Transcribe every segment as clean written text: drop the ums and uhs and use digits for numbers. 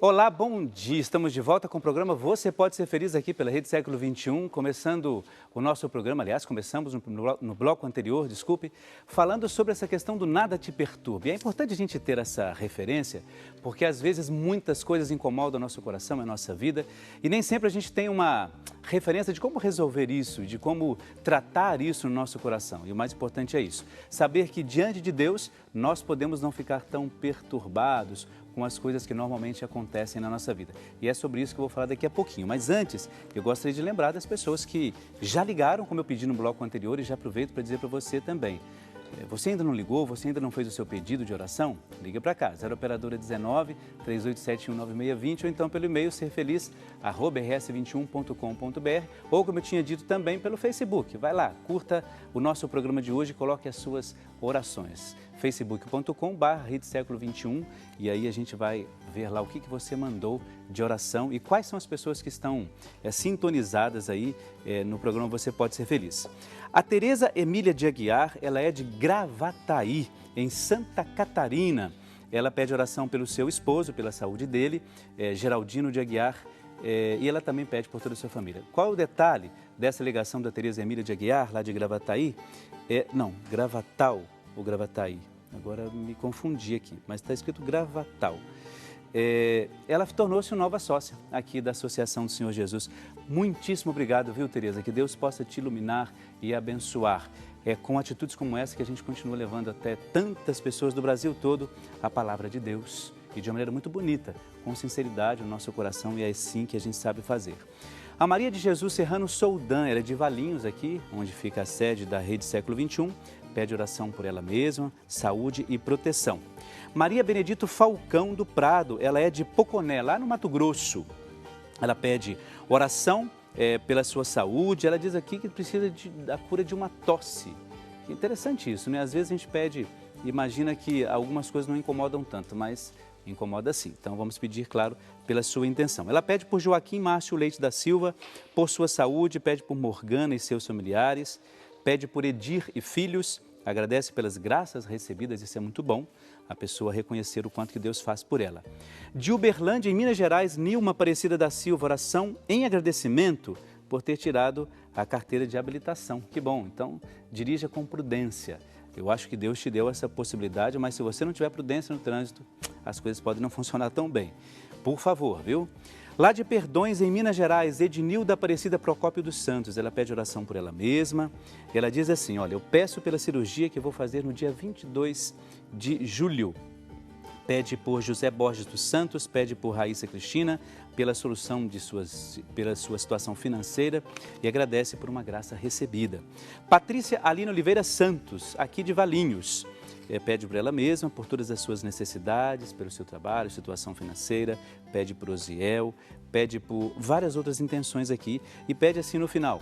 Olá, bom dia. Estamos de volta com o programa Você Pode Ser Feliz aqui pela Rede Século XXI, começando o nosso programa, aliás, começamos no bloco anterior, falando sobre essa questão do nada te perturbe. É importante a gente ter essa referência, porque às vezes muitas coisas incomodam o nosso coração, a nossa vida, e nem sempre a gente tem uma referência de como resolver isso, de como tratar isso no nosso coração. E o mais importante é isso, saber que diante de Deus nós podemos não ficar tão perturbados com as coisas que normalmente acontecem na nossa vida. E é sobre isso que eu vou falar daqui a pouquinho. Mas antes, eu gostaria de lembrar das pessoas que já ligaram, como eu pedi no bloco anterior, e já aproveito para dizer para você também. Você ainda não ligou, você ainda não fez o seu pedido de oração? Liga para cá, 0 operadora 19 3871 9620 ou então pelo e-mail serfeliz@rs21.com.br ou, como eu tinha dito, também pelo Facebook. Vai lá, curta o nosso programa de hoje e coloque as suas orações. facebook.com/Rede Século XXI e aí a gente vai ver lá o que você mandou de oração e quais são as pessoas que estão sintonizadas aí no programa Você Pode Ser Feliz. A Tereza Emília de Aguiar, ela é de Gravataí, em Santa Catarina. Ela pede oração pelo seu esposo, pela saúde dele, Geraldino de Aguiar, e ela também pede por toda a sua família. Qual o detalhe dessa ligação da Tereza Emília de Aguiar, lá de Gravataí? Gravatal ou Gravataí. Agora me confundi aqui, mas está escrito Gravatal. Ela tornou-se nova sócia aqui da Associação do Senhor Jesus. Muitíssimo obrigado, viu, Tereza? Que Deus possa te iluminar e abençoar. É com atitudes como essa que a gente continua levando até tantas pessoas do Brasil todo a palavra de Deus. E de uma maneira muito bonita, com sinceridade no nosso coração, e é assim que a gente sabe fazer. A Maria de Jesus Serrano Soldan, ela é de Valinhos aqui, onde fica a sede da Rede Século XXI. Pede oração por ela mesma, saúde e proteção. Maria Benedito Falcão do Prado, ela é de Poconé, lá no Mato Grosso. Ela pede oração pela sua saúde, ela diz aqui que precisa da cura de uma tosse. Que interessante isso, né? Às vezes a gente pede, imagina que algumas coisas não incomodam tanto, mas incomoda sim. Então vamos pedir, claro, pela sua intenção. Ela pede por Joaquim Márcio Leite da Silva, por sua saúde, pede por Morgana e seus familiares, pede por Edir e filhos, agradece pelas graças recebidas, isso é muito bom, a pessoa reconhecer o quanto que Deus faz por ela. De Uberlândia, em Minas Gerais, Nilma Aparecida da Silva, oração em agradecimento por ter tirado a carteira de habilitação. Que bom, então dirija com prudência. Eu acho que Deus te deu essa possibilidade, mas se você não tiver prudência no trânsito, as coisas podem não funcionar tão bem. Por favor, viu? Lá de Perdões, em Minas Gerais, Ednilda Aparecida Procópio dos Santos, ela pede oração por ela mesma. Ela diz assim, olha, eu peço pela cirurgia que vou fazer no dia 22 de julho. Pede por José Borges dos Santos, pede por Raíssa Cristina, pela solução pela sua situação financeira e agradece por uma graça recebida. Patrícia Alina Oliveira Santos, aqui de Valinhos. Pede por ela mesma, por todas as suas necessidades, pelo seu trabalho, situação financeira, pede por Osiel, pede por várias outras intenções aqui e pede assim no final,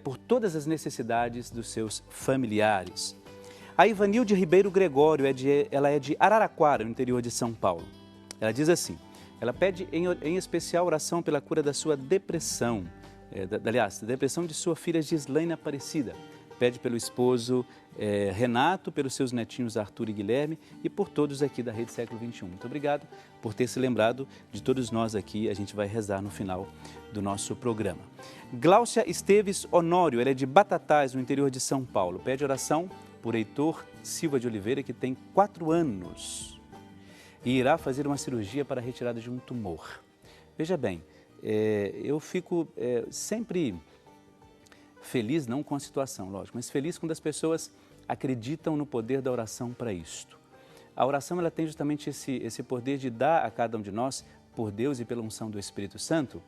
por todas as necessidades dos seus familiares. A Ivanilde Ribeiro Gregório, ela é de Araraquara, no interior de São Paulo. Ela diz assim, ela pede em especial oração pela cura da sua depressão, da depressão de sua filha Gislaine Aparecida. Pede pelo esposo Renato, pelos seus netinhos Arthur e Guilherme e por todos aqui da Rede Século XXI. Muito obrigado por ter se lembrado de todos nós aqui. A gente vai rezar no final do nosso programa. Gláucia Esteves Honório, ela é de Batatais, no interior de São Paulo. Pede oração por Heitor Silva de Oliveira, que tem 4 anos e irá fazer uma cirurgia para a retirada de um tumor. Veja bem, eu fico sempre feliz, não com a situação, lógico, mas feliz quando as pessoas acreditam no poder da oração para isto. A oração ela tem justamente esse poder de dar a cada um de nós, por Deus e pela unção do Espírito Santo,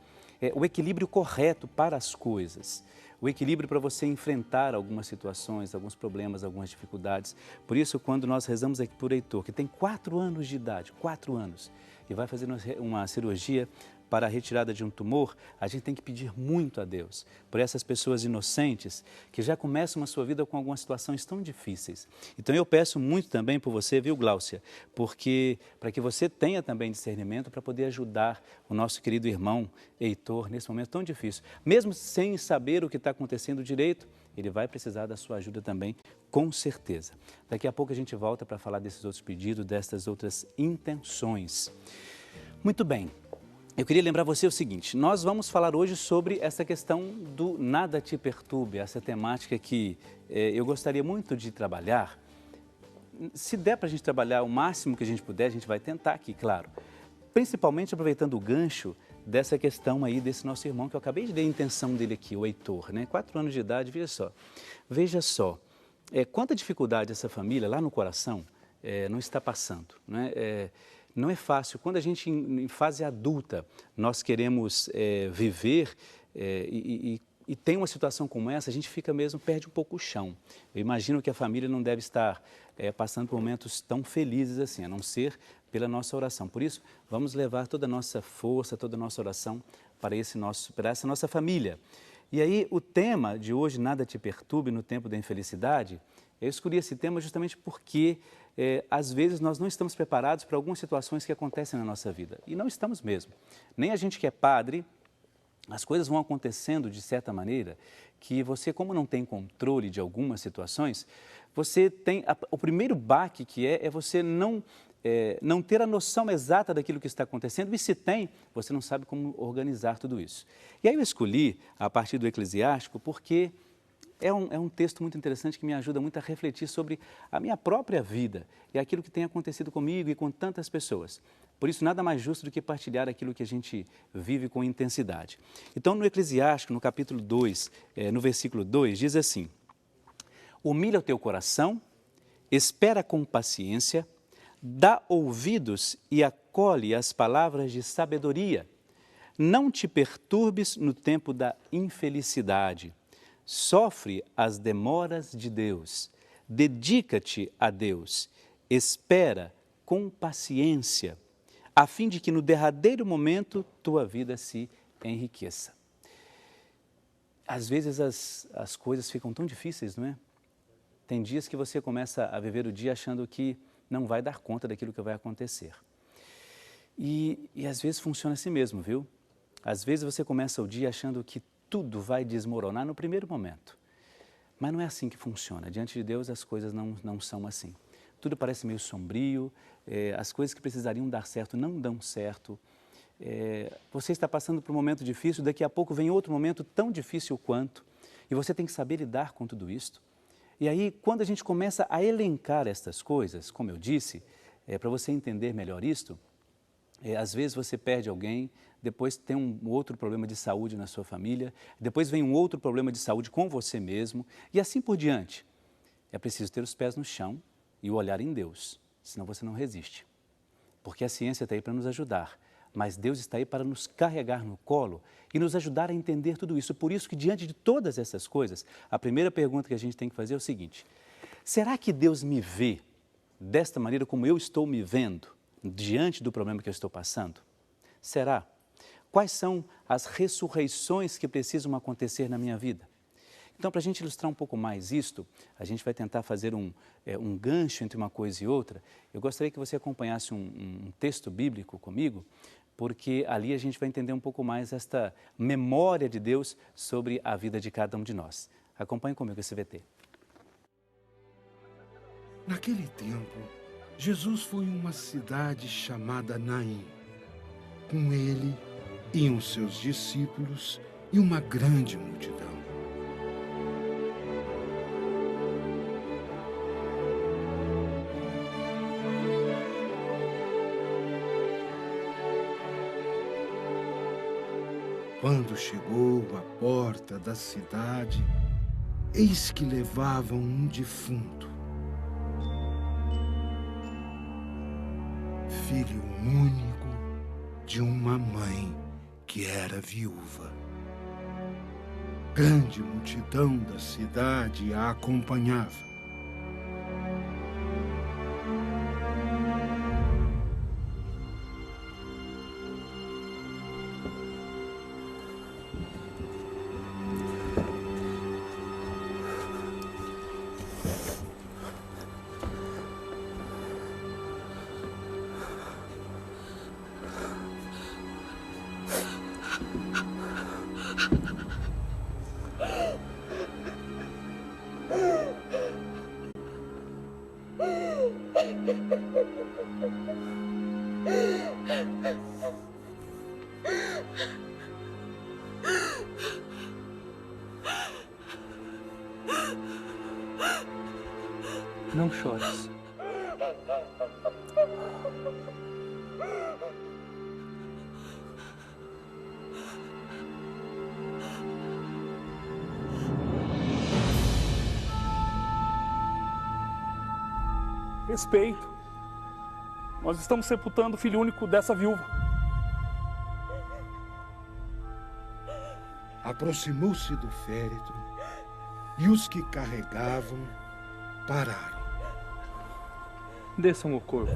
o equilíbrio correto para as coisas. O equilíbrio para você enfrentar algumas situações, alguns problemas, algumas dificuldades. Por isso, quando nós rezamos aqui por Heitor, que tem 4 anos de idade, 4 anos, e vai fazer uma cirurgia para a retirada de um tumor, a gente tem que pedir muito a Deus por essas pessoas inocentes que já começam a sua vida com algumas situações tão difíceis. Então eu peço muito também por você, viu, Gláucia, porque para que você tenha também discernimento para poder ajudar o nosso querido irmão Heitor nesse momento tão difícil. Mesmo sem saber o que está acontecendo direito, ele vai precisar da sua ajuda também, com certeza. Daqui a pouco a gente volta para falar desses outros pedidos, dessas outras intenções. Muito bem. Eu queria lembrar você o seguinte, nós vamos falar hoje sobre essa questão do nada te perturbe, essa temática que eu gostaria muito de trabalhar. Se der para a gente trabalhar o máximo que a gente puder, a gente vai tentar aqui, claro. Principalmente aproveitando o gancho dessa questão aí desse nosso irmão, que eu acabei de ler a intenção dele aqui, o Heitor, né? 4 anos de idade, veja só, quanta dificuldade essa família lá no coração não está passando, né? Não é fácil. Quando a gente, em fase adulta, nós queremos viver e tem uma situação como essa, a gente fica mesmo, perde um pouco o chão. Eu imagino que a família não deve estar passando por momentos tão felizes assim, a não ser pela nossa oração. Por isso, vamos levar toda a nossa força, toda a nossa oração para essa nossa família. E aí, o tema de hoje, Nada te perturbe no tempo da infelicidade, eu escolhi esse tema justamente porque, às vezes, nós não estamos preparados para algumas situações que acontecem na nossa vida. E não estamos mesmo. Nem a gente que é padre, as coisas vão acontecendo de certa maneira que você, como não tem controle de algumas situações, você tem, o primeiro baque que é você não ter a noção exata daquilo que está acontecendo, e se tem, você não sabe como organizar tudo isso. E aí eu escolhi, a partir do Eclesiástico, porque é um texto muito interessante que me ajuda muito a refletir sobre a minha própria vida e aquilo que tem acontecido comigo e com tantas pessoas. Por isso, nada mais justo do que partilhar aquilo que a gente vive com intensidade. Então, no Eclesiástico, no capítulo 2, no versículo 2, diz assim: humilha o teu coração, espera com paciência, dá ouvidos e acolhe as palavras de sabedoria. Não te perturbes no tempo da infelicidade. Sofre as demoras de Deus. Dedica-te a Deus. Espera com paciência, a fim de que no derradeiro momento tua vida se enriqueça. Às vezes as coisas ficam tão difíceis, não é? Tem dias que você começa a viver o dia achando que não vai dar conta daquilo que vai acontecer. E às vezes funciona assim mesmo, viu? Às vezes você começa o dia achando que tudo vai desmoronar no primeiro momento. Mas não é assim que funciona. Diante de Deus as coisas não são assim. Tudo parece meio sombrio, as coisas que precisariam dar certo não dão certo. Você está passando por um momento difícil, daqui a pouco vem outro momento tão difícil quanto, e você tem que saber lidar com tudo isso. E aí, quando a gente começa a elencar estas coisas, como eu disse, para você entender melhor isto, às vezes você perde alguém, depois tem um outro problema de saúde na sua família, depois vem um outro problema de saúde com você mesmo, e assim por diante. É preciso ter os pés no chão e o olhar em Deus, senão você não resiste. Porque a ciência está aí para nos ajudar, mas Deus está aí para nos carregar no colo e nos ajudar a entender tudo isso. Por isso que, diante de todas essas coisas, a primeira pergunta que a gente tem que fazer é o seguinte: será que Deus me vê desta maneira como eu estou me vendo, diante do problema que eu estou passando? Será? Quais são as ressurreições que precisam acontecer na minha vida? Então, para a gente ilustrar um pouco mais isto, a gente vai tentar fazer um gancho entre uma coisa e outra. Eu gostaria que você acompanhasse um texto bíblico comigo, porque ali a gente vai entender um pouco mais esta memória de Deus sobre a vida de cada um de nós. Acompanhe comigo esse VT. Naquele tempo, Jesus foi a uma cidade chamada Naim. Com ele iam seus discípulos e uma grande multidão. Quando chegou à porta da cidade, eis que levavam um defunto, filho único de uma mãe que era viúva. Grande multidão da cidade a acompanhava. Não chores. Respeito. Nós estamos sepultando o filho único dessa viúva. Aproximou-se do féretro e os que carregavam pararam. Desçam o corpo.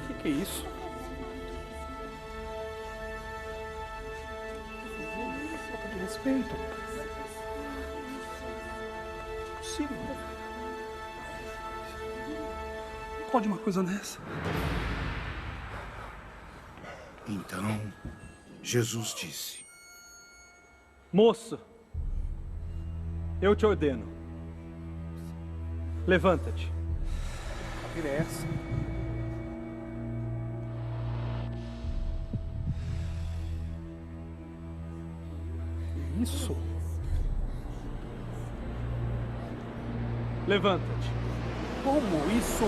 O que é isso? Falta de respeito. Sim. Pode uma coisa dessa? Então, Jesus disse: Moço, eu te ordeno. Levanta-te. A vida é essa. Que isso? Levanta-te. Como isso?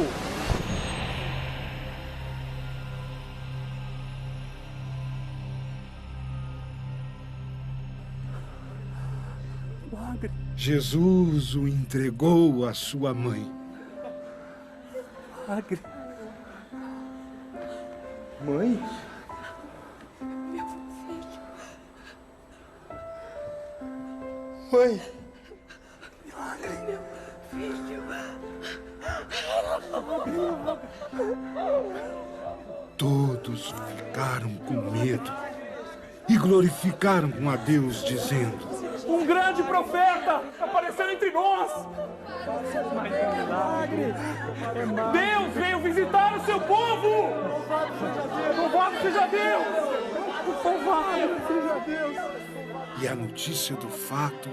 Milagre. Jesus o entregou à sua mãe. Milagre. Mãe? Mãe! Todos ficaram com medo e glorificaram a Deus, dizendo: Um grande profeta apareceu entre nós. Mas é milagre. Deus veio visitar o seu povo. Louvado seja Deus. Louvado seja Deus. E a notícia do fato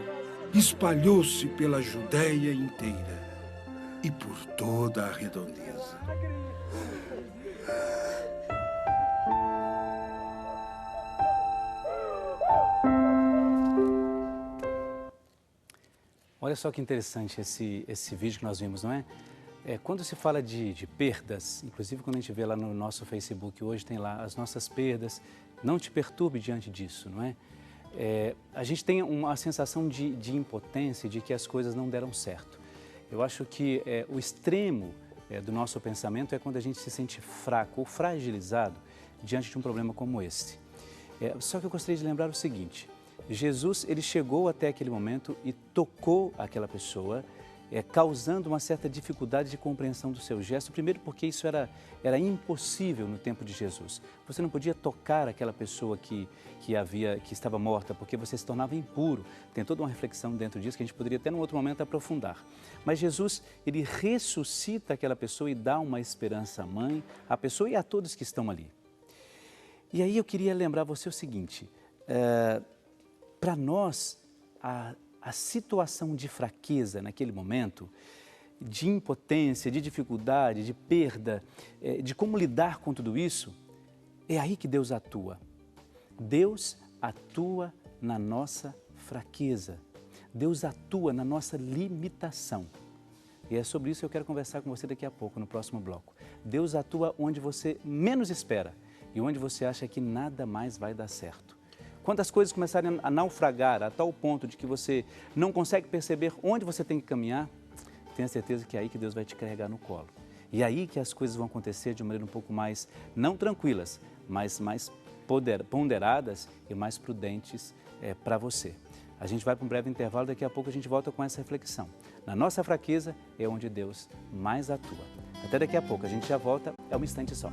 espalhou-se pela Judéia inteira e por toda a redondeza. Olha só que interessante esse vídeo que nós vimos, não é? Quando se fala de perdas, inclusive quando a gente vê lá no nosso Facebook hoje, tem lá as nossas perdas, não te perturbe diante disso, não é? A gente tem uma sensação de impotência, de que as coisas não deram certo. Eu acho que o extremo do nosso pensamento é quando a gente se sente fraco ou fragilizado diante de um problema como esse. Só que eu gostaria de lembrar o seguinte: Jesus, ele chegou até aquele momento e tocou aquela pessoa, causando uma certa dificuldade de compreensão do seu gesto. Primeiro porque isso era impossível no tempo de Jesus. Você não podia tocar aquela pessoa que estava morta, porque você se tornava impuro. Tem toda uma reflexão dentro disso que a gente poderia até num outro momento aprofundar. Mas Jesus, ele ressuscita aquela pessoa e dá uma esperança à mãe, à pessoa e a todos que estão ali. E aí eu queria lembrar você o seguinte: para nós, a situação de fraqueza naquele momento, de impotência, de dificuldade, de perda, de como lidar com tudo isso, é aí que Deus atua. Deus atua na nossa fraqueza. Deus atua na nossa limitação. E é sobre isso que eu quero conversar com você daqui a pouco, no próximo bloco. Deus atua onde você menos espera e onde você acha que nada mais vai dar certo. Quando as coisas começarem a naufragar a tal ponto de que você não consegue perceber onde você tem que caminhar, tenha certeza que é aí que Deus vai te carregar no colo. E é aí que as coisas vão acontecer de uma maneira um pouco mais, não tranquilas, mas mais ponderadas e mais prudentes para você. A gente vai para um breve intervalo, daqui a pouco a gente volta com essa reflexão. Na nossa fraqueza é onde Deus mais atua. Até daqui a pouco, a gente já volta, é um instante só.